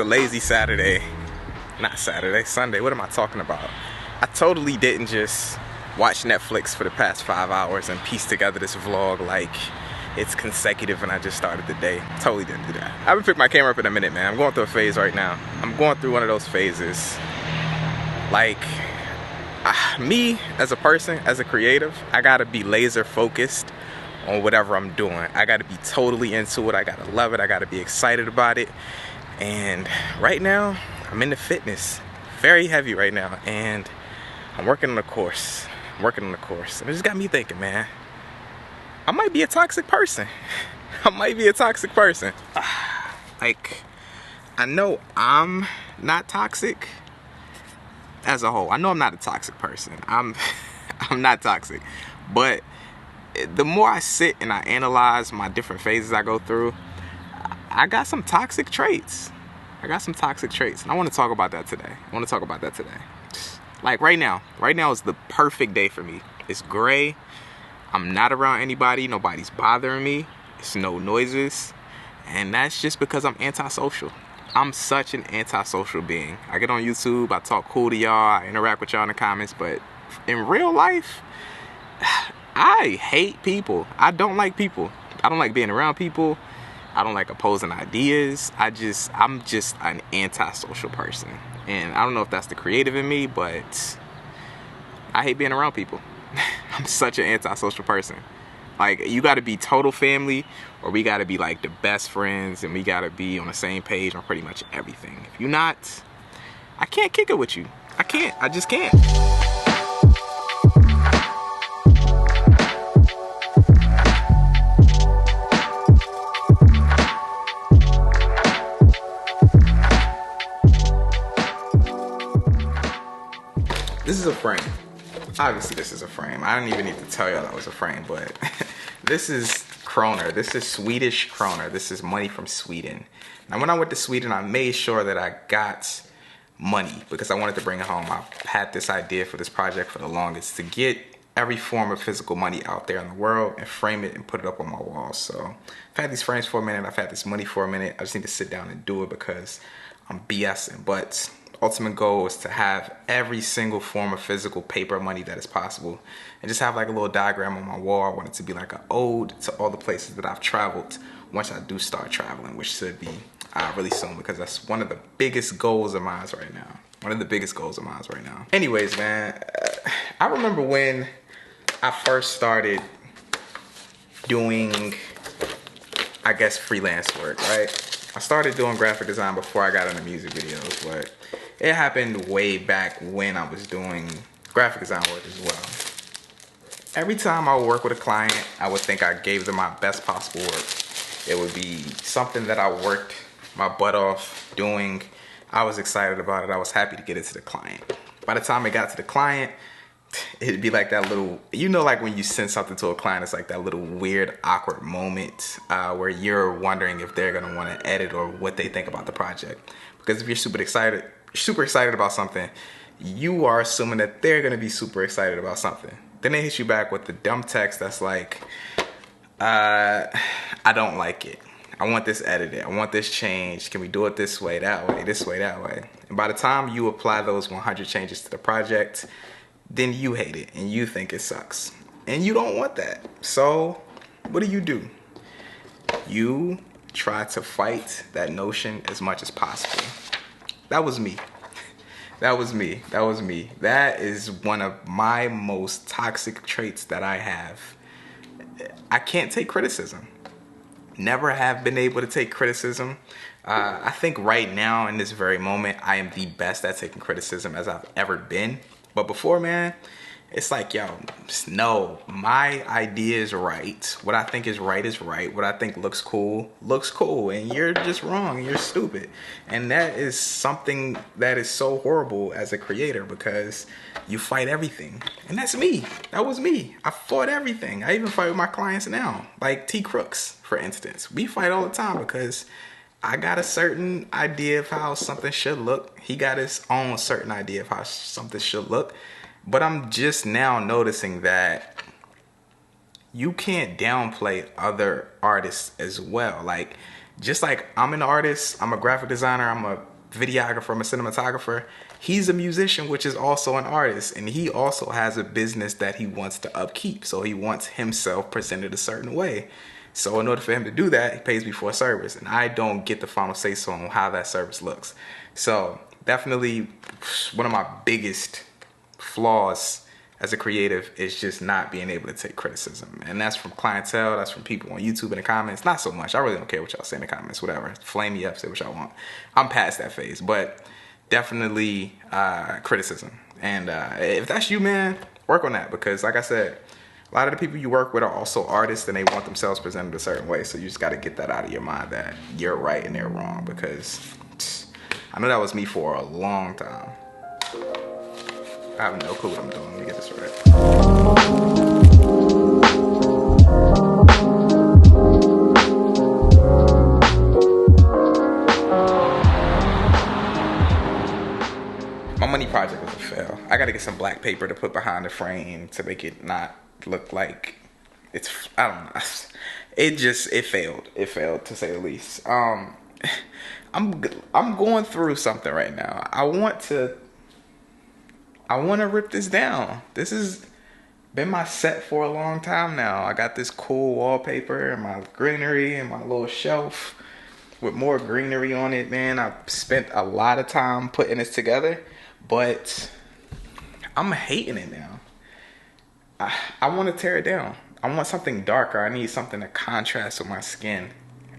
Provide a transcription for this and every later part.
lazy Saturday. Not Saturday, Sunday. What am I talking about? I totally didn't just watch Netflix for the past 5 hours and piece together this vlog like it's consecutive and I just started the day. Totally didn't do that. I haven't picked my camera up in a minute, man. I'm going through a phase right now. I'm going through one of those phases. Like, me as a person, as a creative, I gotta be laser focused on whatever I'm doing. I gotta be totally into it. I gotta love it. I gotta be excited about it. And right now, I'm into fitness. Very heavy right now. And I'm working on a course. And it just got me thinking, man, I might be a toxic person. Like, I know I'm not toxic as a whole. I know I'm not a toxic person. I'm not toxic. But the more I sit and I analyze my different phases I go through, I got some toxic traits. And I want to talk about that today. Like right now is the perfect day for me. It's gray. I'm not around anybody. Nobody's bothering me. It's no noises. And that's just because I'm antisocial. I'm such an antisocial being. I get on YouTube, I talk cool to y'all, I interact with y'all in the comments, but in real life, I hate people. I don't like people. I don't like being around people. I don't like opposing ideas. I'm just an antisocial person. And I don't know if that's the creative in me, but I hate being around people. I'm such an antisocial person. Like, you gotta be total family, or we gotta be like the best friends, and we gotta be on the same page on pretty much everything. If you're not, I can't kick it with you. I just can't. This is a frame. Obviously this is a frame. I don't even need to tell y'all that was a frame, but this is kroner. This is Swedish kroner. This is money from Sweden. Now when I went to Sweden, I made sure that I got money because I wanted to bring it home. I've had this idea for this project for the longest, to get every form of physical money out there in the world and frame it and put it up on my walls. So I've had these frames for a minute. I've had this money for a minute. I just need to sit down and do it because I'm BSing. But ultimate goal is to have every single form of physical paper money that is possible and just have like a little diagram on my wall. I want it to be like an ode to all the places that I've traveled once I do start traveling, which should be really soon, because that's one of the biggest goals of mine right now. Anyways, man, I remember when I first started doing, I guess, freelance work, right? I started doing graphic design before I got into music videos, but it happened way back when I was doing graphic design work as well. Every time I would work with a client, I would think I gave them my best possible work. It would be something that I worked my butt off doing. I was excited about it. I was happy to get it to the client. By the time it got to the client, it'd be like that little, you know, like when you send something to a client, it's like that little weird, awkward moment where you're wondering if they're gonna want to edit or what they think about the project. Because if you're super excited about something, you are assuming that they're gonna be super excited about something. Then they hit you back with the dumb text that's like, I don't like it. I want this edited. I want this changed. Can we do it this way, that way, this way, that way? And by the time you apply those 100 changes to the project, then you hate it and you think it sucks. And you don't want that. So what do? You try to fight that notion as much as possible. That was me. That is one of my most toxic traits that I have. I can't take criticism. Never have been able to take criticism. I think right now in this very moment, I am the best at taking criticism as I've ever been. But before, man, it's like, yo, no, my idea is right. What I think is right is right. What I think looks cool. And you're just wrong. You're stupid. And that is something that is so horrible as a creator, because you fight everything. And that's me. That was me. I fought everything. I even fight with my clients now. Like T Crooks, for instance. We fight all the time because I got a certain idea of how something should look. He got his own certain idea of how something should look. But I'm just now noticing that you can't downplay other artists as well. Like, just like I'm an artist, I'm a graphic designer, I'm a videographer, I'm a cinematographer. He's a musician, which is also an artist, and he also has a business that he wants to upkeep. So he wants himself presented a certain way. So in order for him to do that, he pays me for a service, and I don't get the final say so on how that service looks. So definitely one of my biggest flaws as a creative is just not being able to take criticism. And that's from clientele, that's from people on YouTube in the comments. Not so much. I really don't care what y'all say in the comments, whatever. Flame me up, say what y'all want. I'm past that phase, but definitely criticism. And if that's you, man, work on that, because like I said, a lot of the people you work with are also artists and they want themselves presented a certain way. So you just got to get that out of your mind that you're right and they're wrong, because I know that was me for a long time. I have no clue what I'm doing. Let me get this right. My money project was a fail. I gotta get some black paper to put behind the frame to make it not look like it's, I don't know. It failed. It failed, to say the least. I'm going through something right now. I want to rip this down. This has been my set for a long time now. I got this cool wallpaper and my greenery and my little shelf with more greenery on it, man. I've spent a lot of time putting this together, but I'm hating it now. I want to tear it down. I want something darker. I need something to contrast with my skin.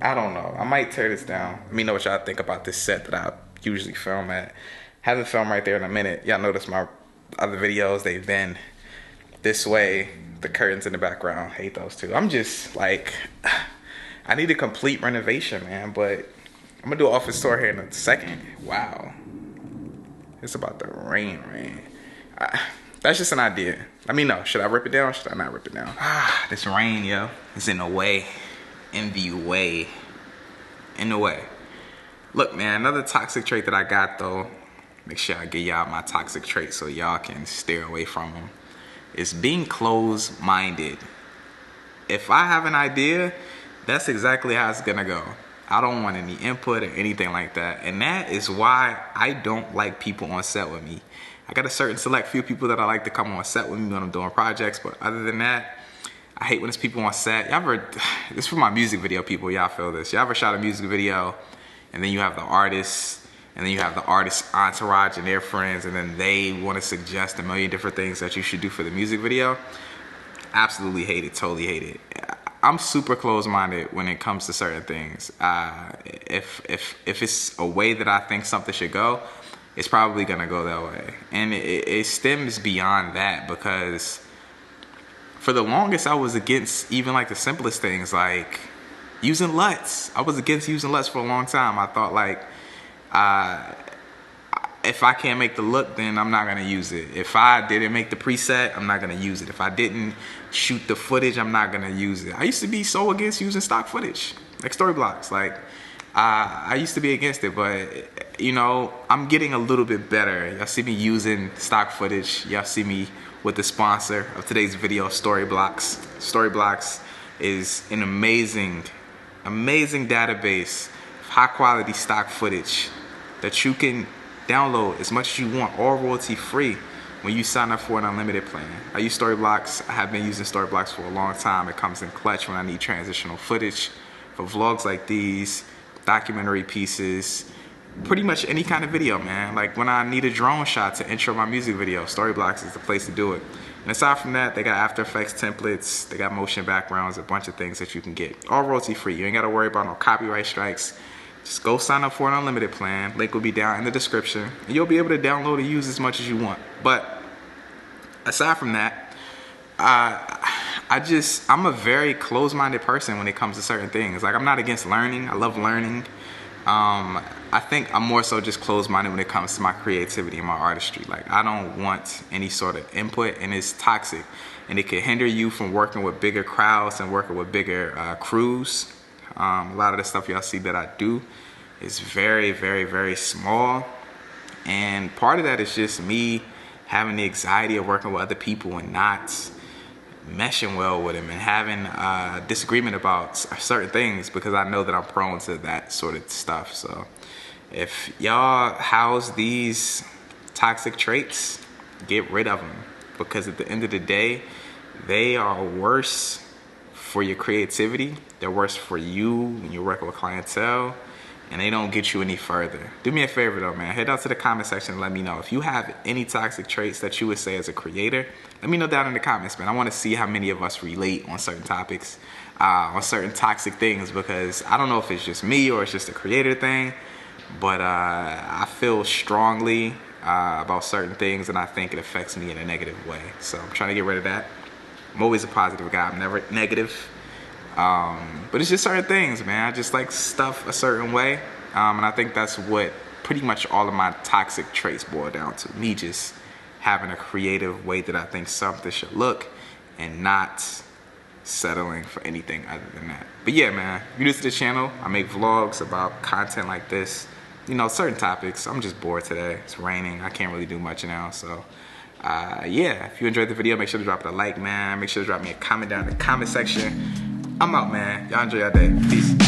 I don't know. I might tear this down. Let me know what y'all think about this set that I usually film at. Haven't filmed right there in a minute. Y'all notice my other videos, they've been this way. The curtains in the background, hate those too. I'm just like, I need a complete renovation, man. But I'm gonna do an office tour here in a second. Wow, it's about to rain. That's just an idea. Let me know. Should I rip it down? Should I not rip it down? This rain, yo, is in the way. In the way. Look, man, another toxic trait that I got though, make sure I give y'all my toxic traits so y'all can steer away from them, is being closed-minded. If I have an idea, that's exactly how it's gonna go. I don't want any input or anything like that. And that is why I don't like people on set with me. I got a certain select few people that I like to come on set with me when I'm doing projects, but other than that, I hate when there's people on set. Y'all ever, this is for my music video people, y'all feel this. Y'all ever shot a music video and then you have the artist, and then you have the artist's entourage and their friends, and then they want to suggest a million different things that you should do for the music video? Absolutely hate it, totally hate it. I'm super closed-minded when it comes to certain things. If it's a way that I think something should go, it's probably gonna go that way. And it stems beyond that, because for the longest I was against even like the simplest things, like using LUTS. I was against using LUTS for a long time. I thought like, if I can't make the look, then I'm not gonna use it. If I didn't make the preset, I'm not gonna use it. If I didn't shoot the footage, I'm not gonna use it. I used to be so against using stock footage, like story blocks. Like, I used to be against it, but you know, I'm getting a little bit better. Y'all see me using stock footage. Y'all see me with the sponsor of today's video, Storyblocks. Storyblocks is an amazing database of high quality stock footage that you can download as much as you want, all royalty free, when you sign up for an unlimited plan. I use Storyblocks. I have been using Storyblocks for a long time. It comes in clutch when I need transitional footage for vlogs like these, documentary pieces, pretty much any kind of video, man. Like when I need a drone shot to intro my music video, Storyblocks is the place to do it. And aside from that, they got After Effects templates, they got motion backgrounds, a bunch of things that you can get, all royalty free. You ain't gotta worry about no copyright strikes. Just go sign up for an unlimited plan. Link will be down in the description, and you'll be able to download and use as much as you want. But aside from that, I'm a very closed-minded person when it comes to certain things. Like, I'm not against learning. I love learning. I think I'm more so just closed-minded when it comes to my creativity and my artistry. Like, I don't want any sort of input, and it's toxic. And it can hinder you from working with bigger crowds and working with bigger crews. A lot of the stuff y'all see that I do is very, very, very small. And part of that is just me having the anxiety of working with other people and not meshing well with them and having a disagreement about certain things, because I know that I'm prone to that sort of stuff. So If y'all house these toxic traits, get rid of them, because at the end of the day, they are worse for your creativity. They're worse for you when you're working with clientele, and they don't get you any further. Do me a favor though, man. Head out to the comment section and let me know if you have any toxic traits that you would say as a creator. Let me know down in the comments, man. I want to see how many of us relate on certain topics, on certain toxic things, because I don't know if it's just me or it's just a creator thing, but I feel strongly about certain things, and I think it affects me in a negative way. So I'm trying to get rid of that. I'm always a positive guy. I'm never negative. But it's just certain things, man. I just like stuff a certain way. And I think that's what pretty much all of my toxic traits boil down to. Me just having a creative way that I think something should look, and not settling for anything other than that. But yeah, man, if you're new to the channel, I make vlogs about content like this. You know, certain topics. I'm just bored today. It's raining. I can't really do much now, so yeah, if you enjoyed the video, make sure to drop it a like, man. Make sure to drop me a comment down in the comment section. I'm out, man. Y'all enjoy your day. Peace.